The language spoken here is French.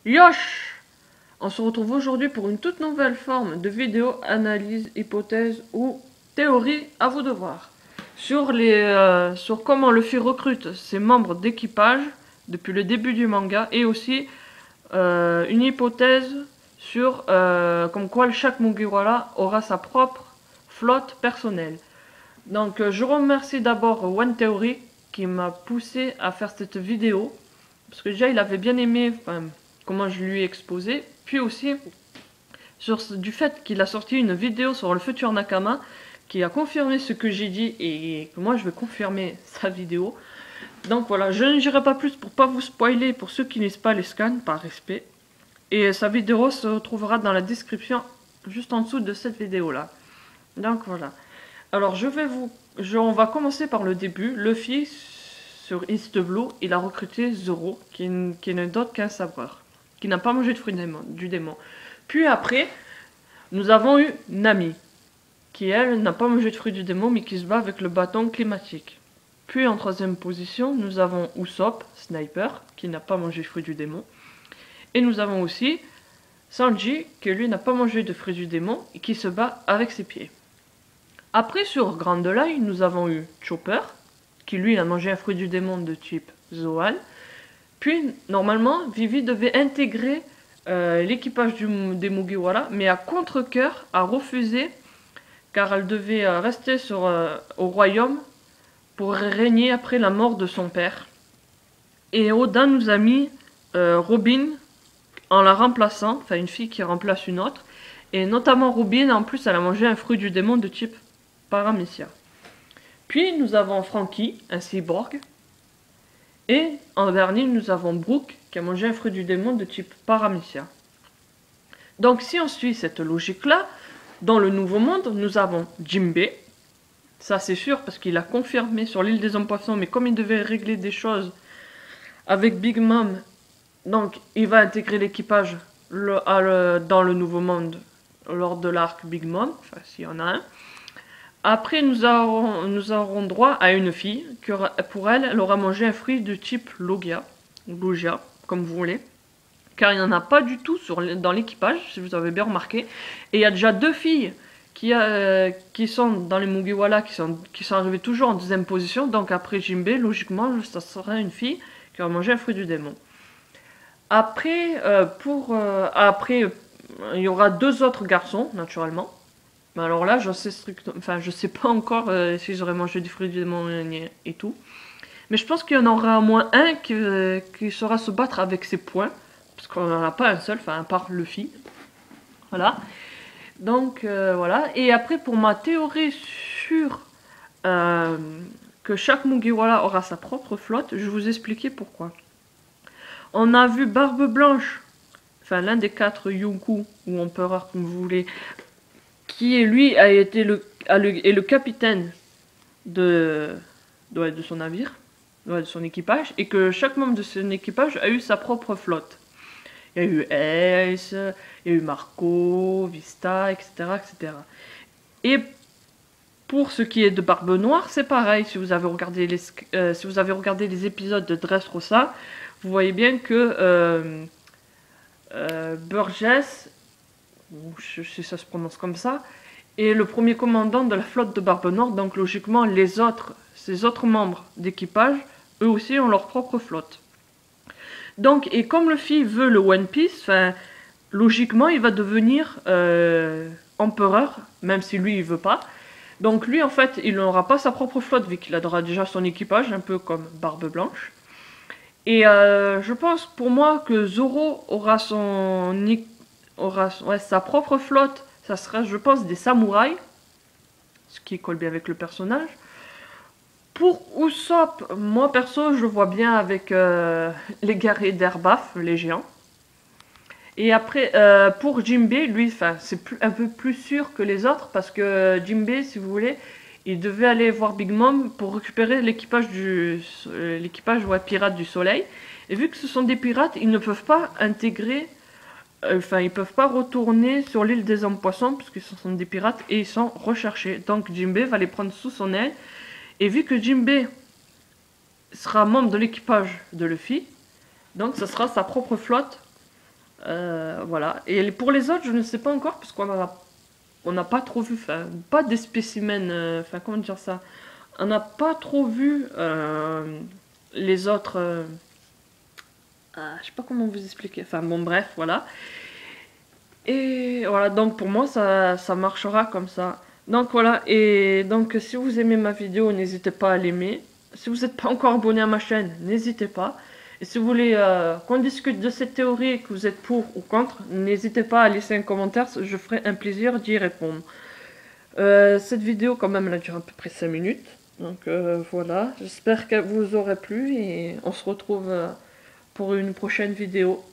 Yosh! On se retrouve aujourd'hui pour une toute nouvelle forme de vidéo analyse, hypothèse ou théorie, à vous de voir. Sur comment Luffy recrute ses membres d'équipage depuis le début du manga et aussi une hypothèse sur comme quoi chaque Mugiwara aura sa propre flotte personnelle. Donc je remercie d'abord One Theory qui m'a poussé à faire cette vidéo parce que déjà il avait bien aimé comment je lui ai exposé, puis aussi du fait qu'il a sorti une vidéo sur le futur Nakama qui a confirmé ce que j'ai dit et que moi je vais confirmer sa vidéo. Donc voilà, je ne dirai pas plus pour pas vous spoiler pour ceux qui lisent pas les scans par respect. Et sa vidéo se retrouvera dans la description juste en dessous de cette vidéo là. Donc voilà. Alors on va commencer par le début. Luffy sur East Blue, il a recruté Zoro qui n'est d'autre qu'un sabreur, qui n'a pas mangé de fruit du démon. Puis après, nous avons eu Nami, qui elle n'a pas mangé de fruit du démon mais qui se bat avec le bâton climatique. Puis en troisième position, nous avons Usopp, Sniper, qui n'a pas mangé de fruit du démon. Et nous avons aussi Sanji, qui lui n'a pas mangé de fruit du démon et qui se bat avec ses pieds. Après sur Grand Line, nous avons eu Chopper, qui lui a mangé un fruit du démon de type Zoan. Puis normalement, Vivi devait intégrer l'équipage des Mugiwara, mais à contre-cœur a refusé car elle devait rester au royaume pour régner après la mort de son père. Et Oda nous a mis Robin en la remplaçant, enfin une fille qui remplace une autre. Et notamment Robin, en plus, elle a mangé un fruit du démon de type Paramecia. Puis nous avons Franky, un cyborg. Et en dernier, nous avons Brook, qui a mangé un fruit du démon de type Paramecia. Donc si on suit cette logique-là, dans le Nouveau Monde, nous avons Jinbei. Ça c'est sûr, parce qu'il a confirmé sur l'île des hommes poissons, mais comme il devait régler des choses avec Big Mom, donc il va intégrer l'équipage dans le Nouveau Monde lors de l'arc Big Mom, enfin s'il y en a un. Après, nous aurons droit à une fille, que pour elle, elle aura mangé un fruit de type Logia, ou Logia, comme vous voulez. Car il n'y en a pas du tout dans l'équipage, si vous avez bien remarqué. Et il y a déjà deux filles qui sont dans les Mugiwara, qui sont arrivées toujours en deuxième position. Donc après Jinbei, logiquement, ça sera une fille qui aura mangé un fruit du démon. Après, il y aura deux autres garçons, naturellement. Alors là, je sais pas encore s'ils auraient mangé du fruit du démon et tout. Mais je pense qu'il y en aura au moins un qui saura se battre avec ses poings. Parce qu'on n'en a pas un seul, à part Luffy. Voilà. Donc, voilà. Et après, pour ma théorie sur que chaque Mugiwara aura sa propre flotte, je vais vous expliquer pourquoi. On a vu Barbe Blanche, l'un des 4 Yonkou, ou empereurs, comme vous voulez, qui lui a été le capitaine de son navire, de son équipage, et que chaque membre de son équipage a eu sa propre flotte. Il y a eu Ace, il y a eu Marco, Vista, etc., etc. Et pour ce qui est de Barbe Noire, c'est pareil. Si vous avez regardé les épisodes de Dressrosa, vous voyez bien que Burgess, je sais si ça se prononce comme ça, est le premier commandant de la flotte de Barbe Noire. Donc logiquement, ces autres membres d'équipage, eux aussi ont leur propre flotte. Donc, et comme Luffy veut le One Piece, logiquement, il va devenir empereur, même si lui, il veut pas. Donc lui, en fait, il n'aura pas sa propre flotte, vu qu'il aura déjà son équipage, un peu comme Barbe Blanche. Et je pense, pour moi, que Zoro aura sa propre flotte. Ça sera, je pense, des samouraïs, ce qui colle bien avec le personnage. Pour Usopp, moi perso, je vois bien avec les guerriers d'Erbaf, les géants. Et après, pour Jinbei, lui, c'est un peu plus sûr que les autres, parce que Jinbei, si vous voulez, il devait aller voir Big Mom pour récupérer l'équipage pirate du soleil. Et vu que ce sont des pirates, ils ne peuvent pas intégrer, ils peuvent pas retourner sur l'île des hommes poissons, puisque ce sont des pirates et ils sont recherchés. Donc Jinbei va les prendre sous son aile. Et vu que Jinbei sera membre de l'équipage de Luffy, donc ce sera sa propre flotte Voilà. Et pour les autres, je ne sais pas encore, parce on n'a pas trop vu, enfin, pas des spécimens, enfin, comment dire ça? On n'a pas trop vu les autres. Je sais pas comment vous expliquer. Enfin, bon, bref, voilà. Et voilà, donc pour moi, ça marchera comme ça. Donc voilà, et donc si vous aimez ma vidéo, n'hésitez pas à l'aimer. Si vous n'êtes pas encore abonné à ma chaîne, n'hésitez pas. Et si vous voulez qu'on discute de cette théorie, que vous êtes pour ou contre, n'hésitez pas à laisser un commentaire, je ferai un plaisir d'y répondre. Cette vidéo, quand même, elle a duré à peu près 5 minutes. Donc voilà, j'espère qu'elle vous aura plu et on se retrouve pour une prochaine vidéo.